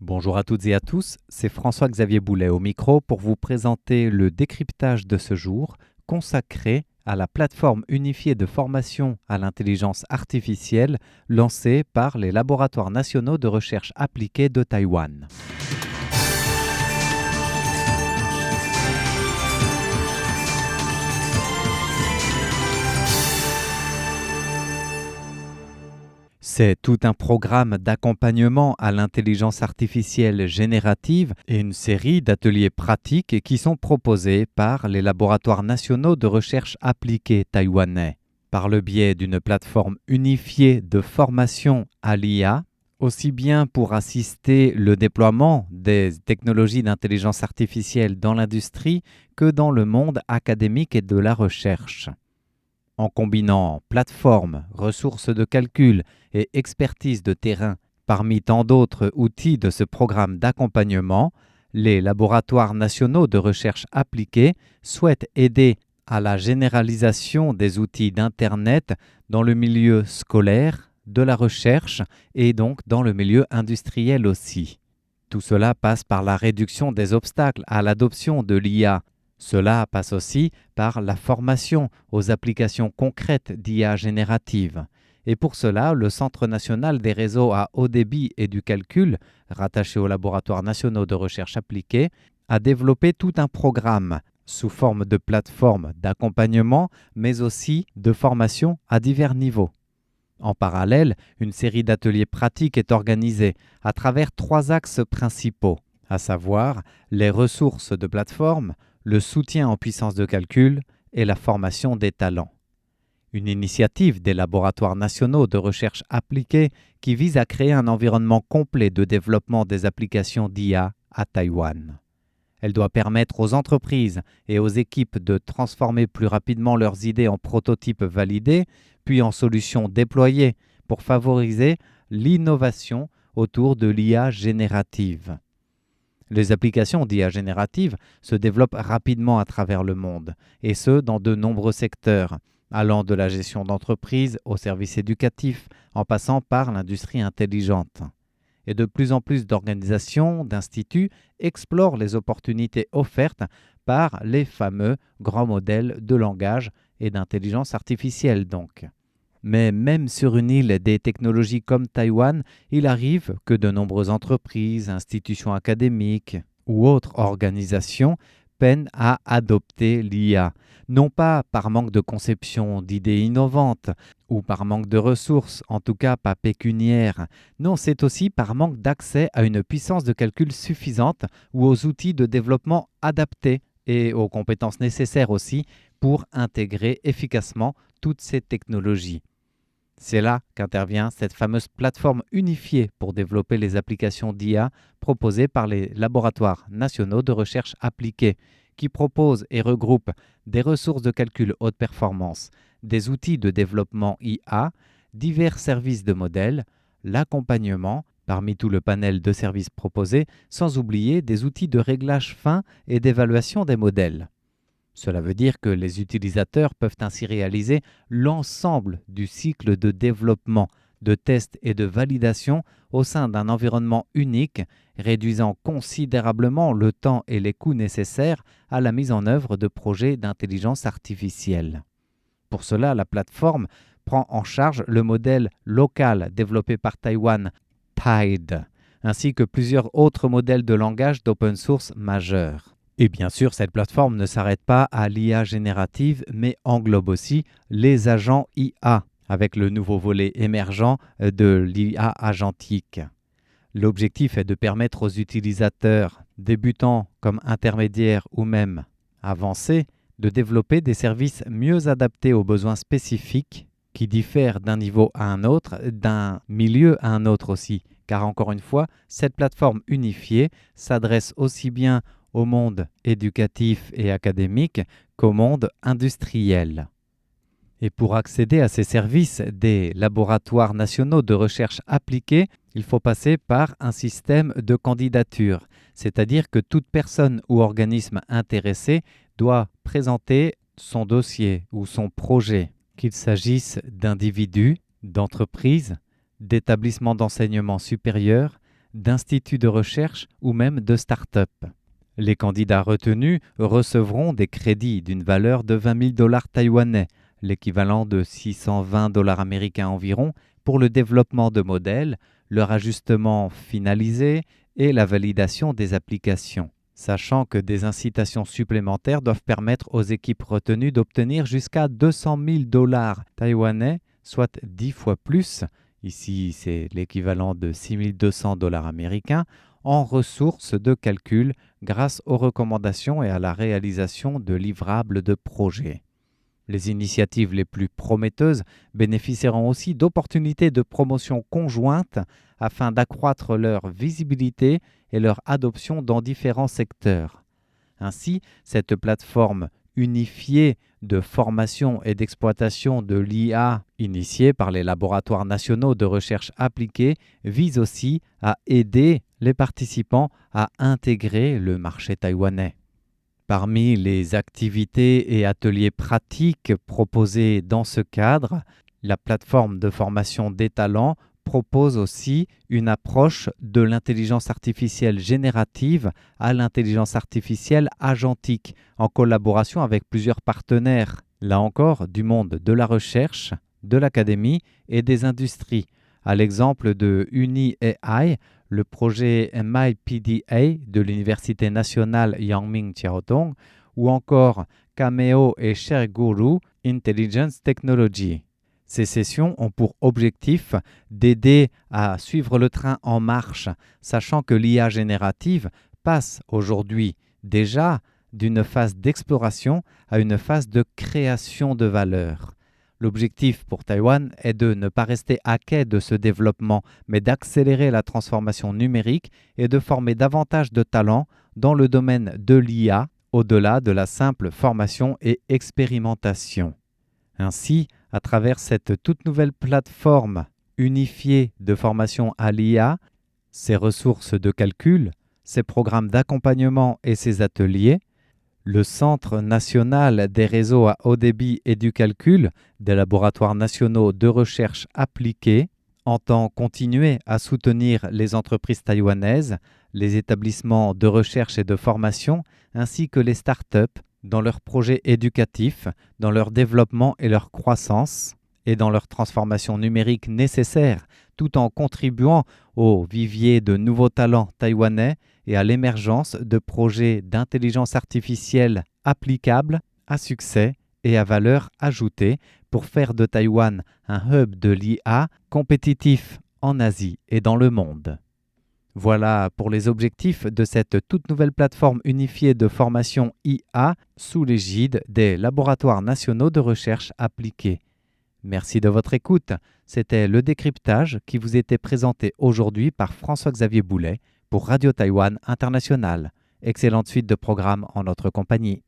Bonjour à toutes et à tous, c'est François-Xavier Boulet au micro pour vous présenter le décryptage de ce jour consacré à la plateforme unifiée de formation à l'intelligence artificielle lancée par les laboratoires nationaux de recherche appliquée de Taïwan. C'est tout un programme d'accompagnement à l'intelligence artificielle générative et une série d'ateliers pratiques qui sont proposés par les laboratoires nationaux de recherche appliquée taïwanais. Par le biais d'une plateforme unifiée de formation à l'IA, aussi bien pour assister le déploiement des technologies d'intelligence artificielle dans l'industrie que dans le monde académique et de la recherche. En combinant plateforme, ressources de calcul et expertise de terrain parmi tant d'autres outils de ce programme d'accompagnement, les laboratoires nationaux de recherche appliquée souhaitent aider à la généralisation des outils d'Internet dans le milieu scolaire, de la recherche et donc dans le milieu industriel aussi. Tout cela passe par la réduction des obstacles à l'adoption de l'IA. Cela passe aussi par la formation aux applications concrètes d'IA générative. Et pour cela, le Centre national des réseaux à haut débit et du calcul, rattaché aux laboratoires nationaux de recherche appliquée, a développé tout un programme sous forme de plateforme d'accompagnement, mais aussi de formation à divers niveaux. En parallèle, une série d'ateliers pratiques est organisée à travers 3 axes principaux, à savoir les ressources de plateforme, le soutien en puissance de calcul et la formation des talents. Une initiative des laboratoires nationaux de recherche appliquée qui vise à créer un environnement complet de développement des applications d'IA à Taïwan. Elle doit permettre aux entreprises et aux équipes de transformer plus rapidement leurs idées en prototypes validés, puis en solutions déployées pour favoriser l'innovation autour de l'IA générative. Les applications d'IA générative se développent rapidement à travers le monde, et ce, dans de nombreux secteurs, allant de la gestion d'entreprise aux services éducatifs, en passant par l'industrie intelligente. Et de plus en plus d'organisations, d'instituts explorent les opportunités offertes par les fameux grands modèles de langage et d'intelligence artificielle donc. Mais même sur une île des technologies comme Taïwan, il arrive que de nombreuses entreprises, institutions académiques ou autres organisations peinent à adopter l'IA, non pas par manque de conception d'idées innovantes ou par manque de ressources, en tout cas pas pécuniaires. Non, c'est aussi par manque d'accès à une puissance de calcul suffisante ou aux outils de développement adaptés et aux compétences nécessaires aussi pour intégrer efficacement toutes ces technologies. C'est là qu'intervient cette fameuse plateforme unifiée pour développer les applications d'IA proposées par les laboratoires nationaux de recherche appliquée, qui proposent et regroupent des ressources de calcul haute performance, des outils de développement IA, divers services de modèles, l'accompagnement, parmi tout le panel de services proposés, sans oublier des outils de réglage fin et d'évaluation des modèles. Cela veut dire que les utilisateurs peuvent ainsi réaliser l'ensemble du cycle de développement, de test et de validation au sein d'un environnement unique, réduisant considérablement le temps et les coûts nécessaires à la mise en œuvre de projets d'intelligence artificielle. Pour cela, la plateforme prend en charge le modèle local développé par Taïwan, TIDE, ainsi que plusieurs autres modèles de langage d'open source majeurs. Et bien sûr, cette plateforme ne s'arrête pas à l'IA générative, mais englobe aussi les agents IA, avec le nouveau volet émergent de l'IA agentique. L'objectif est de permettre aux utilisateurs, débutants comme intermédiaires ou même avancés, de développer des services mieux adaptés aux besoins spécifiques qui diffèrent d'un niveau à un autre, d'un milieu à un autre aussi. Car encore une fois, cette plateforme unifiée s'adresse aussi bien au monde éducatif et académique qu'au monde industriel. Et pour accéder à ces services des laboratoires nationaux de recherche appliquée, il faut passer par un système de candidature, c'est-à-dire que toute personne ou organisme intéressé doit présenter son dossier ou son projet, qu'il s'agisse d'individus, d'entreprises, d'établissements d'enseignement supérieur, d'instituts de recherche ou même de start-up. Les candidats retenus recevront des crédits d'une valeur de 20 000 $ taïwanais, l'équivalent de 620 $ américains environ, pour le développement de modèles, leur ajustement finalisé et la validation des applications, sachant que des incitations supplémentaires doivent permettre aux équipes retenues d'obtenir jusqu'à 200 000 $ taïwanais, soit 10 fois plus, ici c'est l'équivalent de 6 200 $ américains, en ressources de calcul grâce aux recommandations et à la réalisation de livrables de projets. Les initiatives les plus prometteuses bénéficieront aussi d'opportunités de promotion conjointes afin d'accroître leur visibilité et leur adoption dans différents secteurs. Ainsi, cette plateforme unifiée de formation et d'exploitation de l'IA initiée par les laboratoires nationaux de recherche appliquée vise aussi à aider les participants à intégrer le marché taïwanais. Parmi les activités et ateliers pratiques proposés dans ce cadre, la plateforme de formation des talents propose aussi une approche de l'intelligence artificielle générative à l'intelligence artificielle agentique, en collaboration avec plusieurs partenaires, là encore du monde de la recherche, de l'académie et des industries. À l'exemple de UniAI, le projet MIPDA de l'Université nationale Yangming Chiaotong, ou encore Cameo et ShareGuru Intelligence Technology. Ces sessions ont pour objectif d'aider à suivre le train en marche, sachant que l'IA générative passe aujourd'hui déjà d'une phase d'exploration à une phase de création de valeur. L'objectif pour Taïwan est de ne pas rester à quai de ce développement, mais d'accélérer la transformation numérique et de former davantage de talents dans le domaine de l'IA, au-delà de la simple formation et expérimentation. Ainsi, à travers cette toute nouvelle plateforme unifiée de formation à l'IA, ses ressources de calcul, ses programmes d'accompagnement et ses ateliers, le Centre national des réseaux à haut débit et du calcul des laboratoires nationaux de recherche appliquée entend continuer à soutenir les entreprises taïwanaises, les établissements de recherche et de formation, ainsi que les start-up dans leurs projets éducatifs, dans leur développement et leur croissance, et dans leur transformation numérique nécessaire, tout en contribuant au vivier de nouveaux talents taïwanais et à l'émergence de projets d'intelligence artificielle applicables, à succès et à valeur ajoutée pour faire de Taïwan un hub de l'IA compétitif en Asie et dans le monde. Voilà pour les objectifs de cette toute nouvelle plateforme unifiée de formation IA sous l'égide des laboratoires nationaux de recherche appliquée. Merci de votre écoute. C'était le décryptage qui vous était présenté aujourd'hui par François-Xavier Boulet pour Radio Taïwan International. Excellente suite de programmes en notre compagnie.